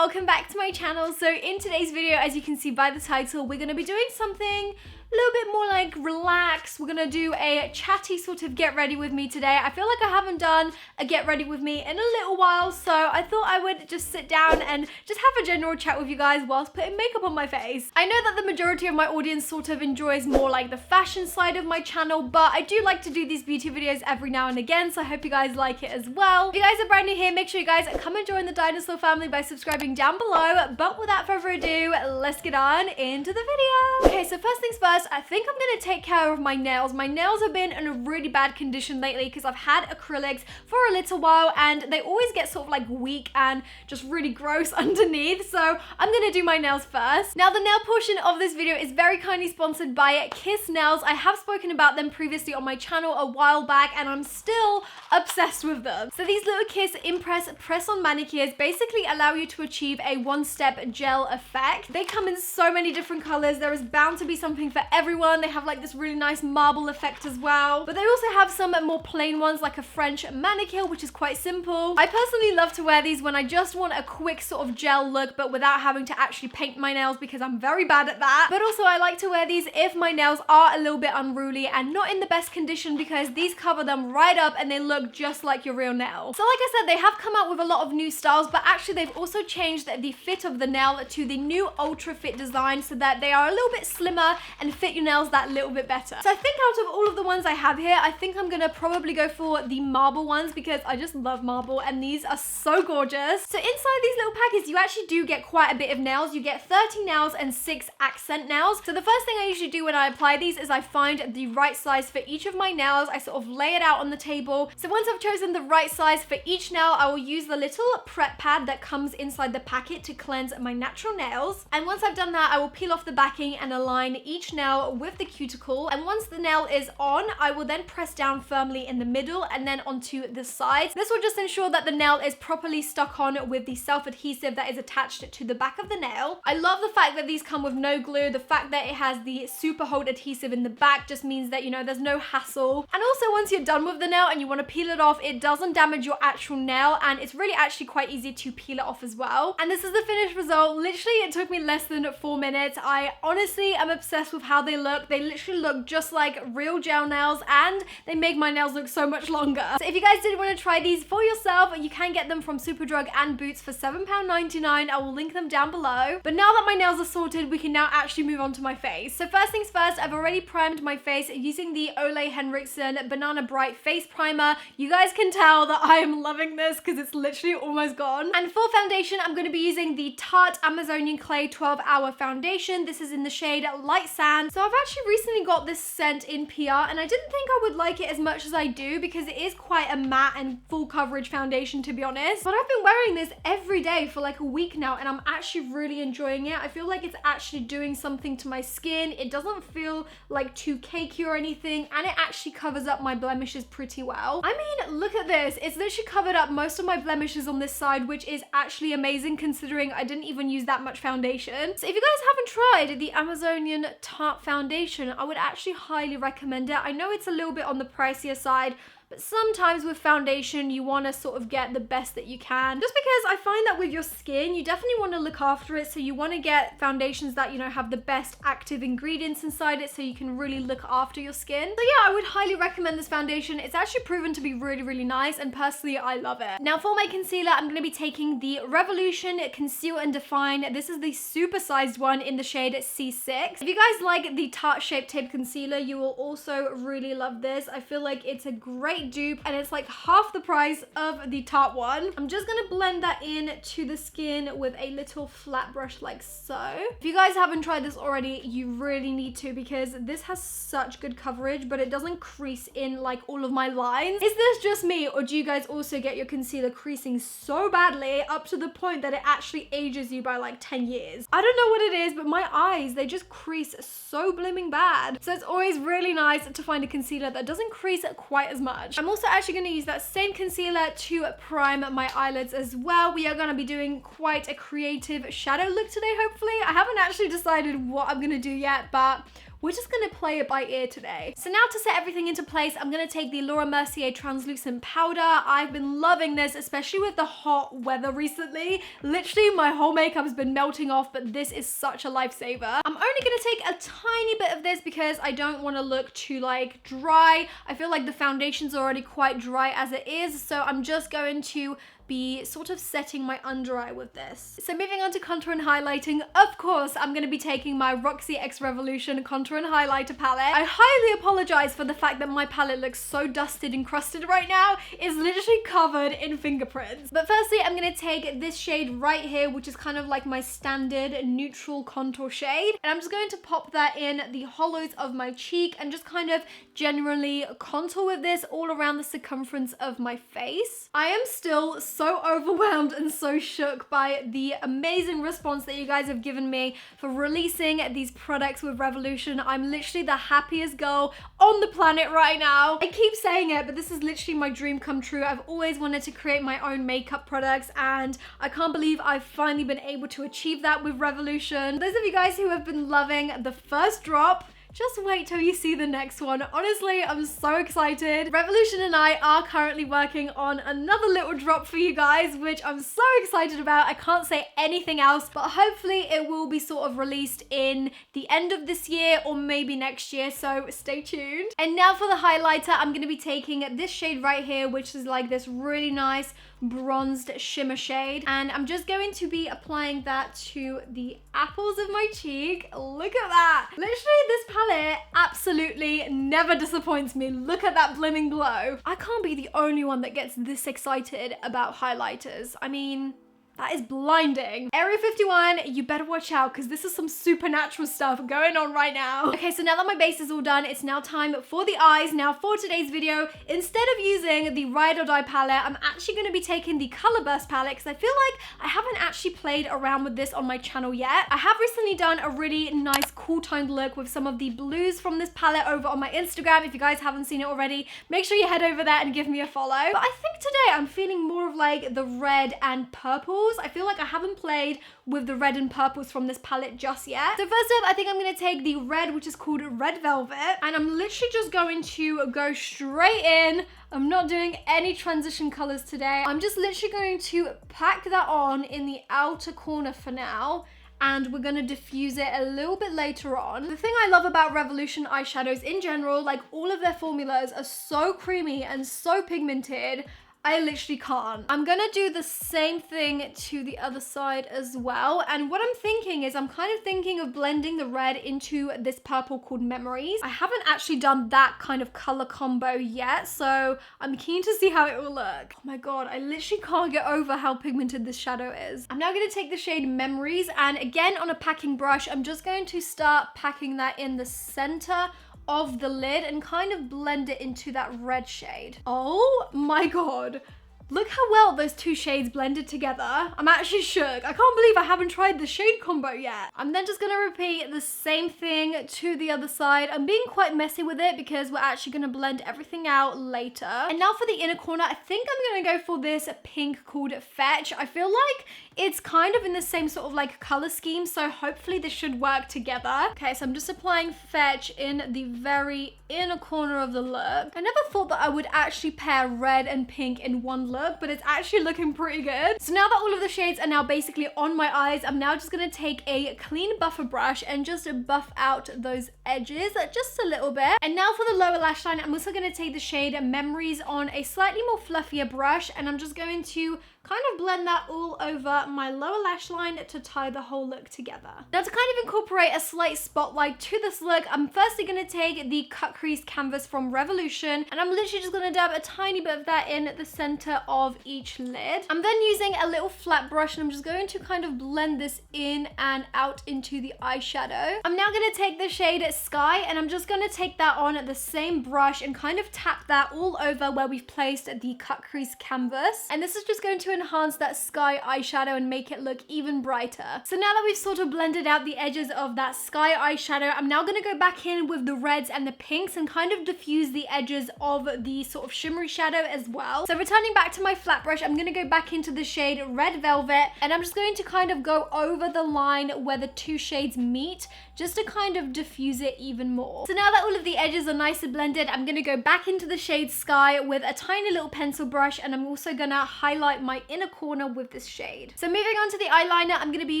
welcome back to my channel. So in today's video, as you can see by the title, we're going to be doing something a little bit more like relaxed. We're gonna do a chatty sort of get ready with me today. I feel like I haven't done a get ready with me in a little while, so I thought I would just sit down and just have a general chat with you guys whilst putting makeup on my face. I know that the majority of my audience sort of enjoys more like the fashion side of my channel, but I do like to do these beauty videos every now and again, so I hope you guys like it as well. If you guys are brand new here, make sure you guys come and join the dinosaur family by subscribing down below. But without further ado, let's get on into the video. Okay, so first things first, I think I'm gonna take care of my nails. My nails have been in a really bad condition lately because I've had acrylics for a little while and they always get sort of like weak and just really gross underneath. So I'm gonna do my nails first. Now the nail portion of this video is very kindly sponsored by Kiss Nails. I have spoken about them previously on my channel a while back and I'm still obsessed with them. So these little Kiss Impress press-on manicures basically allow you to achieve a one-step gel effect. They come in so many different colors. There is bound to be something for everyone. They have like this really nice marble effect as well. But they also have some more plain ones like a French manicure, which is quite simple. I personally love to wear these when I just want a quick sort of gel look, but without having to actually paint my nails because I'm very bad at that. But also I like to wear these if my nails are a little bit unruly and not in the best condition because these cover them right up and they look just like your real nail. So like I said, they have come out with a lot of new styles, but actually they've also changed the fit of the nail to the new ultra fit design so that they are a little bit slimmer and fit your nails that little bit better. So I think out of all of the ones I have here, I think I'm gonna probably go for the marble ones because I just love marble and these are so gorgeous. So inside these little packets, you actually do get quite a bit of nails. You get 30 nails and 6 accent nails. So the first thing I usually do when I apply these is I find the right size for each of my nails. I sort of lay it out on the table. So once I've chosen the right size for each nail, I will use the little prep pad that comes inside the packet to cleanse my natural nails. And once I've done that, I will peel off the backing and align each nail with the cuticle. And once the nail is on, I will then press down firmly in the middle and then onto the sides. This will just ensure that the nail is properly stuck on with the self-adhesive that is attached to the back of the nail. I love the fact that these come with no glue. The fact that it has the super hold adhesive in the back just means that, you know, there's no hassle. And also once you're done with the nail and you want to peel it off, it doesn't damage your actual nail and it's really actually quite easy to peel it off as well. And this is the finished result. Literally, it took me less than 4 minutes. I honestly am obsessed with how they look. They literally look just like real gel nails and they make my nails look so much longer. So if you guys did want to try these for yourself, you can get them from Superdrug and Boots for £7.99. I will link them down below. But now that my nails are sorted, we can now actually move on to my face. So first things first, I've already primed my face using the Ole Henriksen Banana Bright Face Primer. You guys can tell that I am loving this because it's literally almost gone. And for foundation, I'm going to be using the Tarte Amazonian Clay 12-Hour Foundation. This is in the shade Light Sand. So I've actually recently got this scent in PR and I didn't think I would like it as much as I do because it is quite a matte and full coverage foundation, to be honest. But I've been wearing this every day for like a week now and I'm actually really enjoying it. I feel like it's actually doing something to my skin. It doesn't feel like too cakey or anything and it actually covers up my blemishes pretty well. I mean, look at this. It's literally covered up most of my blemishes on this side, which is actually amazing considering I didn't even use that much foundation. So if you guys haven't tried the Amazonian Tarte foundation, I would actually highly recommend it. I know it's a little bit on the pricier side, but sometimes with foundation, you want to sort of get the best that you can. Just because I find that with your skin, you definitely want to look after it. So you want to get foundations that, you know, have the best active ingredients inside it so you can really look after your skin. So yeah, I would highly recommend this foundation. It's actually proven to be really, really nice. And personally, I love it. Now for my concealer, I'm going to be taking the Revolution Conceal and Define. This is the super sized one in the shade C6. If you guys like the Tarte Shape Tape Concealer, you will also really love this. I feel like it's a great dupe and it's like half the price of the Tarte one. I'm just gonna blend that in to the skin with a little flat brush like so. If you guys haven't tried this already, you really need to because this has such good coverage, but it doesn't crease in like all of my lines. Is this just me or do you guys also get your concealer creasing so badly up to the point that it actually ages you by like 10 years? I don't know what it is, but my eyes, they just crease so blimming bad. So it's always really nice to find a concealer that doesn't crease quite as much. I'm also actually going to use that same concealer to prime my eyelids as well. We are going to be doing quite a creative shadow look today, hopefully. I haven't actually decided what I'm going to do yet, but we're just gonna play it by ear today. So now to set everything into place, I'm gonna take the Laura Mercier translucent powder. I've been loving this, especially with the hot weather recently. Literally my whole makeup has been melting off, but this is such a lifesaver. I'm only gonna take a tiny bit of this because I don't want to look too like dry. I feel like the foundation's already quite dry as it is, so I'm just going to be sort of setting my under eye with this. So moving on to contour and highlighting, of course, I'm going to be taking my Roxi X Revolution contour and highlighter palette. I highly apologize for the fact that my palette looks so dusted and crusted right now. It's literally covered in fingerprints. But firstly, I'm going to take this shade right here, which is kind of like my standard neutral contour shade. And I'm just going to pop that in the hollows of my cheek and just kind of generally contour with this all around the circumference of my face. I am still so overwhelmed and so shook by the amazing response that you guys have given me for releasing these products with Revolution. I'm literally the happiest girl on the planet right now. I keep saying it, but this is literally my dream come true. I've always wanted to create my own makeup products, and I can't believe I've finally been able to achieve that with Revolution. Those of you guys who have been loving the first drop, just wait till you see the next one. Honestly, I'm so excited. Revolution and I are currently working on another little drop for you guys, which I'm so excited about. I can't say anything else, but hopefully it will be sort of released in the end of this year or maybe next year, so stay tuned. And now for the highlighter, I'm going to be taking this shade right here, which is like this really nice bronzed shimmer shade, and I'm just going to be applying that to the apples of my cheek. Look at that. Literally, this palette absolutely never disappoints me. Look at that blooming glow. I can't be the only one that gets this excited about highlighters. I mean, that is blinding. Area 51, you better watch out because this is some supernatural stuff going on right now. Okay, so now that my base is all done, it's now time for the eyes. Now for today's video, instead of using the Ride or Die palette, I'm actually going to be taking the Color Burst palette because I feel like I haven't actually played around with this on my channel yet. I have recently done a really nice cool toned look with some of the blues from this palette over on my Instagram. If you guys haven't seen it already, make sure you head over there and give me a follow. But I think today I'm feeling more of like the red and purples. I feel like I haven't played with the red and purples from this palette just yet. So first up, I think I'm going to take the red, which is called Red Velvet, and I'm literally just going to go straight in. I'm not doing any transition colors today. I'm just literally going to pack that on in the outer corner for now, and we're gonna diffuse it a little bit later on. The thing I love about Revolution eyeshadows in general, like all of their formulas are so creamy and so pigmented, I literally can't. I'm gonna do the same thing to the other side as well. And what I'm thinking is I'm kind of thinking of blending the red into this purple called Memories. I haven't actually done that kind of color combo yet, so I'm keen to see how it will look. Oh my God, I literally can't get over how pigmented this shadow is. I'm now gonna take the shade Memories, and again on a packing brush, I'm just going to start packing that in the center of the lid and kind of blend it into that red shade. Oh my God. Look how well those two shades blended together. I'm actually shook. I can't believe I haven't tried the shade combo yet. I'm then just gonna repeat the same thing to the other side. I'm being quite messy with it because we're actually gonna blend everything out later. And now for the inner corner, I think I'm gonna go for this pink called Fetch. I feel like it's kind of in the same sort of like color scheme, so hopefully this should work together. Okay, so I'm just applying Fetch in the very inner corner of the look. I never thought that I would actually pair red and pink in one look, but it's actually looking pretty good. So now that all of the shades are now basically on my eyes, I'm now just gonna take a clean buffer brush and just buff out those edges just a little bit. And now for the lower lash line, I'm also gonna take the shade Memories on a slightly more fluffier brush, and I'm just going to kind of blend that all over my lower lash line to tie the whole look together. Now to kind of incorporate a slight spotlight to this look, I'm firstly going to take the cut crease canvas from Revolution, and I'm literally just going to dab a tiny bit of that in the center of each lid. I'm then using a little flat brush, and I'm just going to kind of blend this in and out into the eyeshadow. I'm now going to take the shade Sky, and I'm just going to take that on the same brush and kind of tap that all over where we've placed the cut crease canvas. And this is just going to to enhance that sky eyeshadow and make it look even brighter. So now that we've sort of blended out the edges of that sky eyeshadow, I'm now gonna go back in with the reds and the pinks and kind of diffuse the edges of the sort of shimmery shadow as well. So returning back to my flat brush, I'm gonna go back into the shade Red Velvet, and I'm just going to kind of go over the line where the two shades meet, just to kind of diffuse it even more. So now that all of the edges are nicely blended, I'm gonna go back into the shade Sky with a tiny little pencil brush, and I'm also gonna highlight my inner corner with this shade. So moving on to the eyeliner, I'm gonna be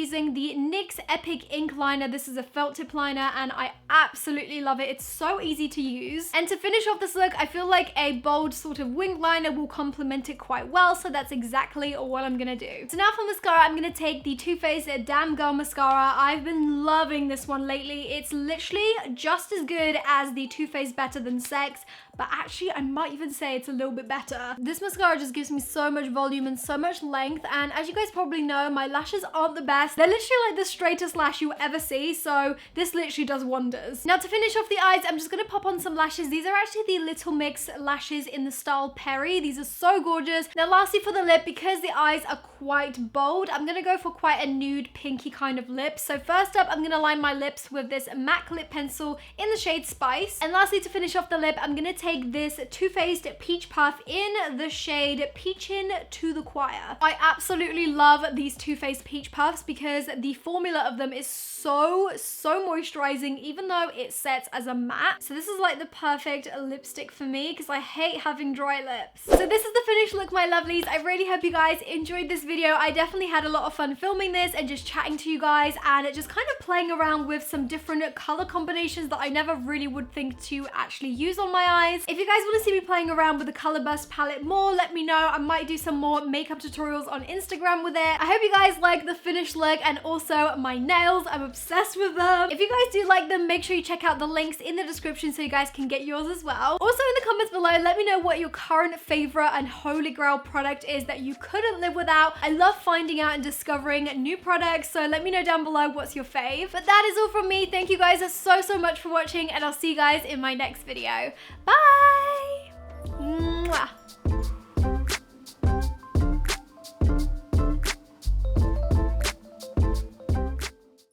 using the NYX Epic Ink Liner. This is a felt tip liner, and I absolutely love it. It's so easy to use. And to finish off this look, I feel like a bold sort of wing liner will complement it quite well, so that's exactly what I'm gonna do. So now for mascara, I'm gonna take the Too Faced Damn Girl Mascara. I've been loving this one lately. It's literally just as good as the Too Faced Better Than Sex, but actually I might even say it's a little bit better. This mascara just gives me so much volume and so much length, and as you guys probably know, my lashes aren't the best. They're literally like the straightest lash you'll ever see, so this literally does wonders. Now to finish off the eyes, I'm just gonna pop on some lashes. These are actually the Little Mix lashes in the style Perry. These are so gorgeous. Now lastly for the lip, because the eyes are quite bold, I'm gonna go for quite a nude pinky kind of lip. So first up, I'm gonna line my lips with this MAC lip pencil in the shade Spice. And lastly, to finish off the lip, I'm gonna take this Too Faced Peach Puff in the shade Peachin' to the Choir. I absolutely love these Too Faced Peach Puffs because the formula of them is so moisturizing, even though it sets as a matte. So this is like the perfect lipstick for me because I hate having dry lips. So this is the finished look, my lovelies. I really hope you guys enjoyed this video. I definitely had a lot of fun filming this and just chatting to you guys and just kind of playing around with some different color combinations that I never really would think to actually use on my eyes. If you guys want to see me playing around with the Color Burst palette more, let me know. I might do some more makeup tutorials on Instagram with it. I hope you guys like the finished look and also my nails. I'm obsessed with them. If you guys do like them, make sure you check out the links in the description so you guys can get yours as well. Also in the comments below, let me know what your current favorite and holy grail product is that you couldn't live without. I love finding out and discovering new products, so let me know down below what's your fave. But that is all from me. Thank you guys so much for watching, and I'll see you guys in my next video. Bye! Mwah.